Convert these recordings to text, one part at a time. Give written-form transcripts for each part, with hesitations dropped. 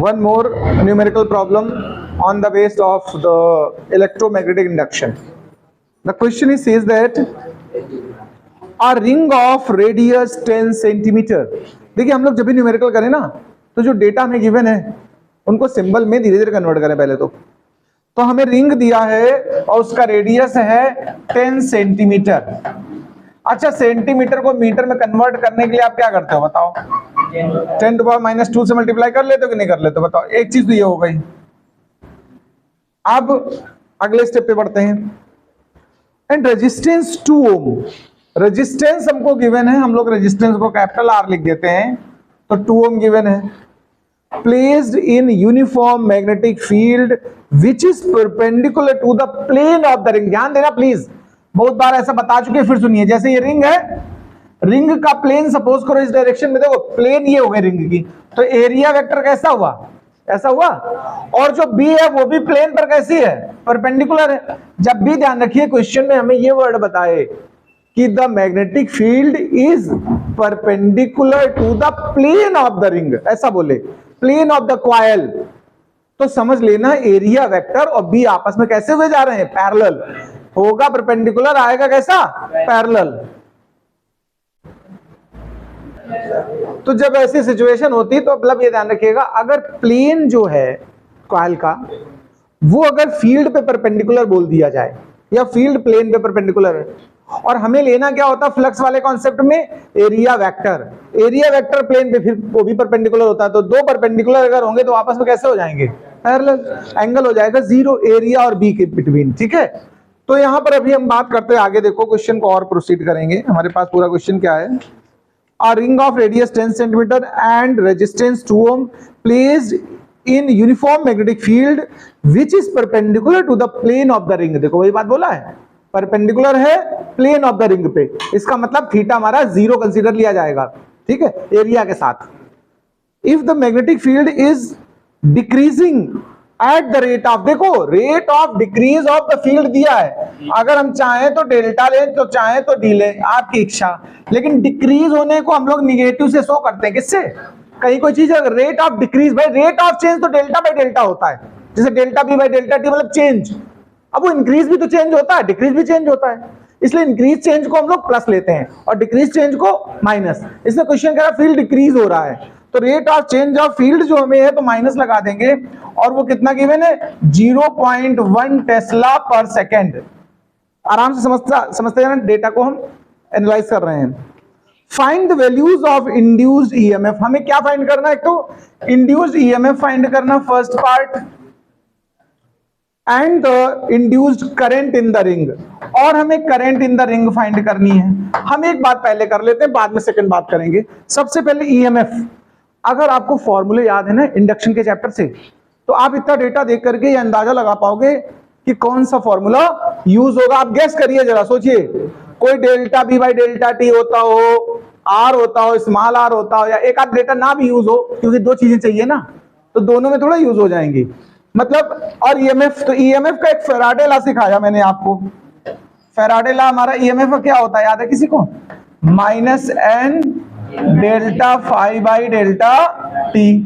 one more numerical problem on the base of the electromagnetic induction. The question is says that a ring of radius 10 centimetre. देखिए हम लोग जब भी numerical करें ना तो जो डेटा हमें गिवन है उनको सिंबल में धीरे धीरे कन्वर्ट करें पहले तो हमें रिंग दिया है और उसका रेडियस है 10 सेंटीमीटर. अच्छा, सेंटीमीटर को मीटर में कन्वर्ट करने के लिए आप क्या करते हो बताओ? 10⁻⁻² से मल्टीप्लाई कर लेते हो कि नहीं कर लेते हो? बताओ. एक चीज तो ये हो गई. अब अगले स्टेप पे बढ़ते हैं. And resistance 2 ohm. रेजिस्टेंस हमको गिवन है, हम लोग रेजिस्टेंस को कैपिटल आर लिख देते हैं, तो 2 ओम गिवन है. Placed in uniform magnetic field which is perpendicular to the plane of the ring. ध्यान देना प्लीज, बहुत बार ऐसा बता चुके, फिर सुनिए. जैसे ये रिंग है, रिंग का प्लेन सपोज करो इस डायरेक्शन में, देखो प्लेन ये हो गई रिंग की, तो एरिया वेक्टर कैसा हुआ? ऐसा हुआ. और जो बी है वो भी प्लेन पर कैसी है? परपेंडिकुलर है. जब भी ध्यान रखिए क्वेश्चन में हमें ये वर्ड बताए कि the magnetic field is perpendicular to the plane of the ring, ऐसा बोले, प्लेन ऑफ द कॉइल, तो समझ लेना एरिया वेक्टर और बी आपस में कैसे हुए जा रहे हैं? पैरेलल. होगा परपेंडिकुलर, आएगा कैसा? पैरेलल. तो जब ऐसी सिचुएशन होती है तो मतलब ये ध्यान रखिएगा, अगर प्लेन जो है कॉइल का वो अगर फील्ड पे परपेंडिकुलर बोल दिया जाए या फील्ड प्लेन पे परपेंडिकुलर है, और हमें लेना क्या होता है फ्लक्स वाले कॉन्सेप्ट में? Area vector. Area vector plane पे फिर वो भी परपेंडिकुलर होता है, तो दो परपेंडिकुलर अगर होंगे तो आपस में कैसे हो जाएंगे? पैरेलल. एंगल हो जाएगा 0 एरिया और बी के बिटवीन. ठीक है, तो यहां पर अभी हम बात करते हैं आगे. देखो क्वेश्चन को और प्रोसीड करेंगे. हमारे पास पूरा क्वेश्चन क्या है? A ring of radius 10 centimeter and resistance 2 ohm placed in uniform magnetic field which is perpendicular to the plane of the ring. देखो वही बात बोला है, परपेंडिकुलर है प्लेन ऑफ द रिंग पे. इसका मतलब थीटा हमारा 0 कंसीडर लिया जाएगा. ठीक है, एरिया के साथ. If the magnetic field is decreasing at the rate of, देखो rate of decrease of the field दिया है. अगर हम चाहें तो डेल्टा लें, तो चाहें तो डी लें, आपकी इच्छा. लेकिन डिक्रीज होने को हम लोग निगेटिव से शो करते हैं. किससे? कहीं कोई चीज रेट ऑफ डिक्रीज, भाई रेट ऑफ चेंज तो डेल्टा बाई डेल्टा होता है. जैसे delta B by delta T मतलब चेंज. अब वो इंक्रीज भी तो चेंज होता है, डिक्रीज भी चेंज होता है. इसलिए इंक्रीज चेंज को हम लोग प्लस लेते हैं और डिक्रीज चेंज को माइनस. इसमें क्वेश्चन कह रहा है फील्ड डिक्रीज हो रहा है, तो rate of change of field जो हमें है तो माइनस लगा देंगे. और वो कितना गिवन है? 0.1 टेस्ला पर सेकेंड. आराम से समझते हैं, डेटा को हम एनालाइज कर रहे हैं. Find the values of induced EMF. हमें क्या फाइंड करना है? तो इंड्यूस्ड ईएमएफ फाइंड करना first part, and the induced current in the ring. और हमें current in the ring find करनी है. हम एक बात पहले कर लेते हैं, बाद में सेकंड बात करेंगे. सबसे पहले ईएमएफ. अगर आपको फॉर्मूले याद है ना इंडक्शन के चैप्टर से, तो आप इतना डेटा देख करके ये अंदाजा लगा पाओगे कि कौन सा फॉर्मूला यूज होगा. आप गेस करिए जरा, सोचिए. कोई delta B by delta T होता हो, आर होता हो, स्मॉल आर होता हो, या एक आध डेटा ना भी यूज हो, क्योंकि दो चीजें चाहिए ना, तो दोनों में थोड़ा यूज हो जाएंगी. मतलब और ईएमएफ, तो ईएमएफ का एक फैराडे लॉ सिखाया मैंने आपको. फैराडे लॉ हमारा ईएमएफ का क्या होता है, याद है किसी को? -n delta phi by delta T.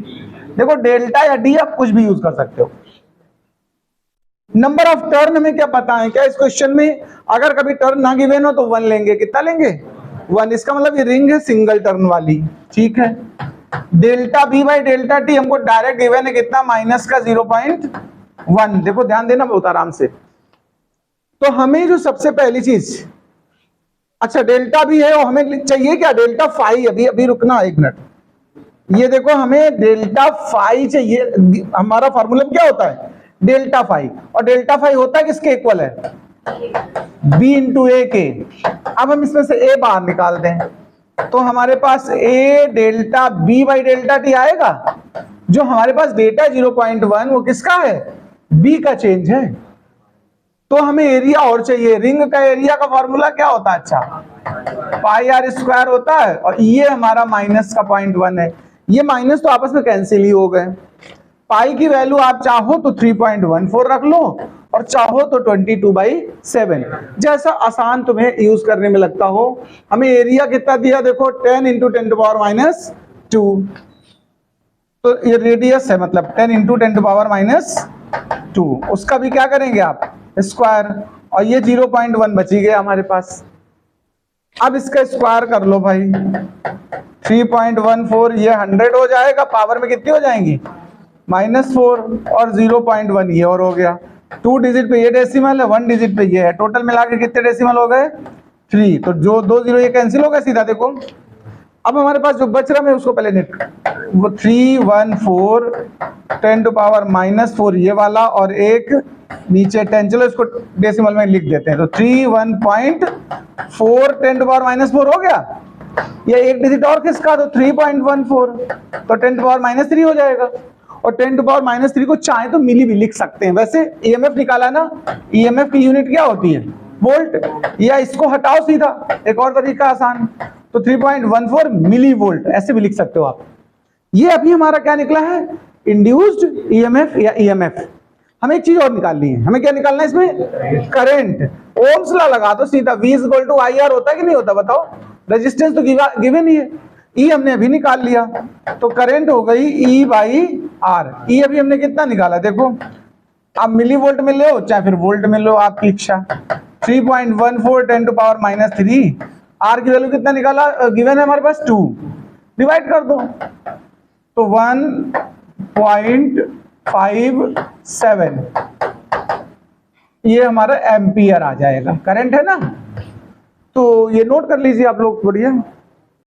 देखो डेल्टा या डी आप कुछ भी यूज कर सकते हो. नंबर ऑफ टर्न हमें क्या पता है क्या इस क्वेश्चन में? अगर कभी टर्न ना गिवन हो तो 1 लेंगे. कितना लेंगे? 1. इसका मतलब ये रिंग है सिंगल टर्न वाली. ठीक है. Delta B by delta T हमको डायरेक्ट गिवन है कितना? -0.1. देखो ध्यान देना बहुत आराम से. तो हमें जो सबसे पहली चीज, अच्छा डेल्टा भी है और हमें चाहिए क्या? Delta phi. अभी रुकना 1 मिनट. ये देखो हमें डेल्टा फाई चाहिए. हमारा फॉर्मूला क्या होता है? Delta phi. और डेल्टा फाई होता है किसके इक्वल है? बी इंटू ए के. अब हम इसमें से ए बाहर निकाल दें तो हमारे पास a delta B by delta T आएगा. जो हमारे पास डेटा 0.1 वो किसका है? बी का चेंज है. तो हमें एरिया और चाहिए. रिंग का एरिया का फॉर्मूला क्या होता है? अच्छा पाई आर स्क्वायर होता है, और ये हमारा माइनस का 0.1 है. ये माइनस तो आपस में कैंसिल ही हो गए. पाई की वैल्यू आप चाहो तो 3.14 रख लो और चाहो तो 22/7, जैसा आसान तुम्हें यूज करने में लगता हो. हमें एरिया कितना दिया? देखो 10 × 10⁻². तो ये रेडियस है, मतलब 10 इंटू 10⁻², उसका भी क्या करेंगे आप, स्क्वायर, और ये 0.1 बची गया हमारे पास। अब इसका स्क्वायर कर लो भाई, 3.14, ये 100 हो जाएगा, पावर में कितनी हो जाएंगी, -4, और 0.1 ये और हो गया। 2 डिजिट पे ये डेसिमल है, 1 डिजिट पे ये है, टोटल मिला के कितने डेसिमल हो गए, 3। तो जो 2 0 ये कैंसिल हो गया सीधा, देखो। अब हमारे पास जो बच रहा है उसको पहले नेट, वो 314 10⁻⁴ ये वाला, और एक नीचे 10, चलो इसको डेसिमल में लिख देते हैं, तो 31.4 10⁻⁴ हो गया। ये एक डिजिट और किसका, तो 3.14, तो 10⁻³ हो जाएगा। और 10⁻³ को चाहे तो मिली भी लिख सकते हैं। वैसे ईएमएफ निकाला ना, ईएमएफ की यूनिट क्या होती है, वोल्ट, या इसको हटाओ सीधा, एक और तरीका आसान, तो 3.14 मिली वोल्ट, ऐसे भी लिख सकते हो आप। ये अभी हमारा क्या निकला है, इंड्यूस्ड ईएमएफ या ईएमएफ। हमें एक चीज और निकालनी है, हमें क्या निकालना है इसमें, करंट। ओम्स लॉ लगा दो सीधा, V = IR होता है कि नहीं होता, बताओ। रेजिस्टेंस तो गिवन ही है, E हमने अभी निकाल लिया, तो करंट हो गई E/R। E अभी हमने कितना निकाला, देखो, आप मिली वोल्ट में ले, चाहे फिर वोल्ट में लो, आपकी इच्छा। 3.14 10⁻³ R की वैल्यू कितना निकाला, गिवन है हमारे पास 2, डिवाइड कर दो, तो 1.57 ये हमारा एम्पियर आ जाएगा, करंट है ना। तो ये नोट कर लीजिए आप लोग, बढ़िया।